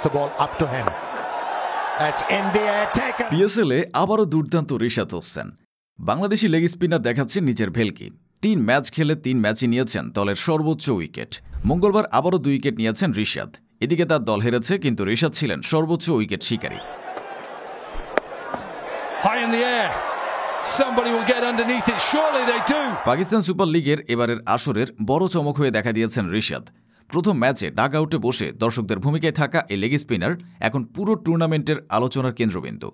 the ball up to him. That's in the air, taken. পিএসএলে আবারও দুর্দান্ত Rishad Hossain. Bangladeshi leg spinner দেখাচ্ছে নিজের ভেলকি। 3 ম্যাচ খেলে 3 ম্যাচই নিয়েছেন দলের সর্বোচ্চ উইকেট। মঙ্গলবার আবারও 2 উইকেট নিয়েছেন রিশাদ। এদিকে তার দল হেরেছে, কিন্তু রিশাদ ছিলেন সর্বোচ্চ উইকেট শিকারী। পাকিস্তান সুপার লিগের এবারের আসরের বড় চমক হয়ে দেখা দিয়েছেন রিশাদ। প্রথম ম্যাচে ডাগ আউটে বসে দর্শকদের ভূমিকায় থাকা এই লেগ স্পিনার এখন পুরো টুর্নামেন্টের আলোচনার কেন্দ্রবিন্দু।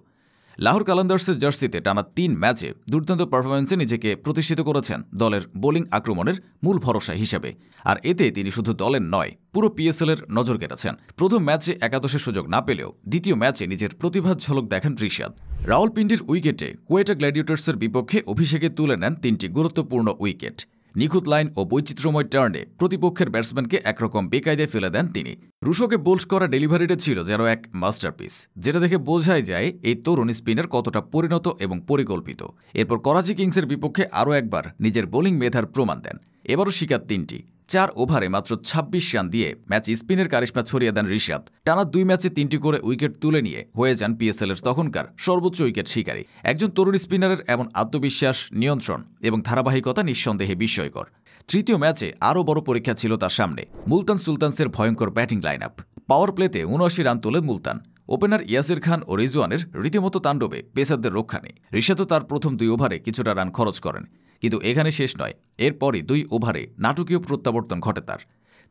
লাহোর কালান্দার্সের জার্সিতে টানা 3 ম্যাচে দুর্দান্ত পারফরম্যান্সে নিজেকে প্রতিষ্ঠিত করেছেন দলের বোলিং আক্রমণের মূল ভরসা হিসেবে। আর এতে তিনি শুধু দলের নয়, পুরো পিএসএলের নজর কেড়েছেন। প্রথম ম্যাচে একাদশের সুযোগ না পেলেও দ্বিতীয় ম্যাচে নিজের প্রতিভার ঝলক দেখান রিশাদ। রাওয়ালপিন্ডির উইকেটে কোয়েটা গ্ল্যাডিয়েটর্সের বিপক্ষে অভিষেকে তুলে নেন 3টি গুরুত্বপূর্ণ উইকেট। নিখুঁত লাইন ও বৈচিত্র্যময় টার্নে প্রতিপক্ষের ব্যাটসম্যানকে একরকম বেকায়দায় ফেলে দেন তিনি। রুশোকে বোল্ড করা ডেলিভারিটা ছিল যেন এক মাস্টারপিস, যেটা দেখে বোঝাই যায় এই তরুণ স্পিনার কতটা পরিণত এবং পরিকল্পিত। এরপর করাচি কিংসের বিপক্ষে আরও একবার নিজের বোলিং মেধার প্রমাণ দেন। এবারও শিকার 3টি। 4 ওভারে মাত্র 26 রান দিয়ে ম্যাচ স্পিনের কারিশমা ছড়িয়ে দেন রিশাদ। টানা 2 ম্যাচে 3টি করে উইকেট তুলে নিয়ে হয়ে যান পিএসএলের তখনকার সর্বোচ্চ উইকেট শিকারী। একজন তরুণ স্পিনারের এমন আত্মবিশ্বাস, নিয়ন্ত্রণ এবং ধারাবাহিকতা নিঃসন্দেহে বিস্ময়কর। তৃতীয় ম্যাচে আরও বড় পরীক্ষা ছিল তার সামনে। মুলতান সুলতানসের ভয়ঙ্কর ব্যাটিং লাইন আপ। পাওয়ার প্লেতে 79 রান তোলে মুলতান। ওপেনার ইয়াসির খান ও রিজওয়ানের রীতিমতো তাণ্ডবে পেসারদের রক্ষা নেই। রিশাদও তার প্রথম 2 ওভারে কিছুটা রান খরচ করেন, কিন্তু এখানে শেষ নয়। এরপরই 2 ওভারে নাটকীয় প্রত্যাবর্তন ঘটে তার।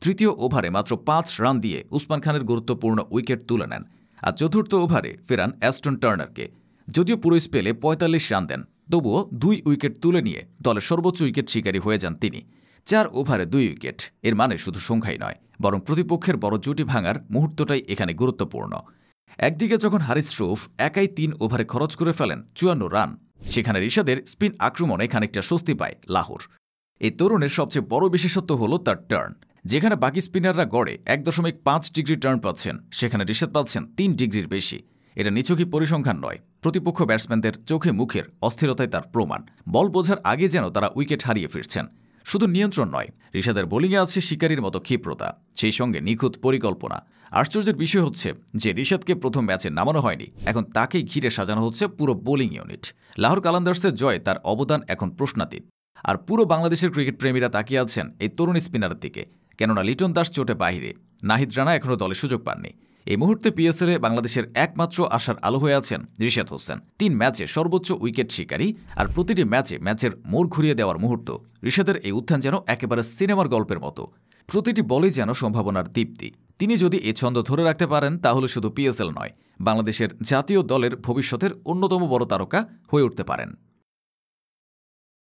তৃতীয় ওভারে মাত্র 5 রান দিয়ে উসমান খানের গুরুত্বপূর্ণ উইকেট তুলে নেন। আর চতুর্থ ওভারে ফেরান অ্যাস্টন টার্নারকে। যদিও পুরো স্পেলে 45 রান দেন, তবুও 2 উইকেট তুলে নিয়ে দলের সর্বোচ্চ উইকেট শিকারী হয়ে যান তিনি। 4 ওভারে 2 উইকেট, এর মানে শুধু সংখ্যাই নয়, বরং প্রতিপক্ষের বড় জুটি ভাঙার মুহূর্তটাই এখানে গুরুত্বপূর্ণ। একদিকে যখন হারিস রুফ একাই 3 ওভারে খরচ করে ফেলেন 54 রান, সেখানে রিশাদের স্পিন আক্রমণে খানিকটা স্বস্তি পায় লাহোর। এই তরুণের সবচেয়ে বড় বিশেষত্ব হল তার টার্ন। যেখানে বাকি স্পিনাররা গড়ে 1.5 ডিগ্রি টার্ন পাচ্ছেন, সেখানে রিশাদ পাচ্ছেন 3 ডিগ্রির বেশি। এটা নিছকই পরিসংখ্যান নয়, প্রতিপক্ষ ব্যাটসম্যানদের চোখে মুখের অস্থিরতায় তার প্রমাণ। বল বোঝার আগে যেন তারা উইকেট হারিয়ে ফিরছেন। শুধু নিয়ন্ত্রণ নয়, রিশাদের বোলিংয়ে আছে শিকারীর মতো ক্ষিপ্রতা, সেই সঙ্গে নিখুঁত পরিকল্পনা। আশ্চর্যের বিষয় হচ্ছে যে রিশাদকে প্রথম ম্যাচে নামানো হয়নি, এখন তাকেই ঘিরে সাজানো হচ্ছে পুরো বোলিং ইউনিট। লাহোর কালান্দার্সের জয়ে তার অবদান এখন প্রশ্নাতীত। আর পুরো বাংলাদেশের ক্রিকেট প্রেমীরা তাকিয়ে আছেন এই তরুণ স্পিনারের দিকে, কেননা লিটন দাস চোটে বাইরে, নাহিদ রানা এখনও দলে সুযোগ পাননি। এই মুহূর্তে পিএসএলে বাংলাদেশের একমাত্র আশার আলো হয়ে আছেন রিশাদ হোসেন। 3 ম্যাচে সর্বোচ্চ উইকেট শিকারী, আর প্রতিটি ম্যাচের মোড় ঘুরিয়ে দেওয়ার মুহূর্ত। রিশাদের এই উত্থান যেন একেবারে সিনেমার গল্পের মতো। প্রতিটি বলেই যেন সম্ভাবনার দীপ্তি। তিনি যদি এই ছন্দ ধরে রাখতে পারেন, তাহলে শুধু পিএসএল নয়, বাংলাদেশের জাতীয় দলের ভবিষ্যতের অন্যতম বড় তারকা হয়ে উঠতে পারেন।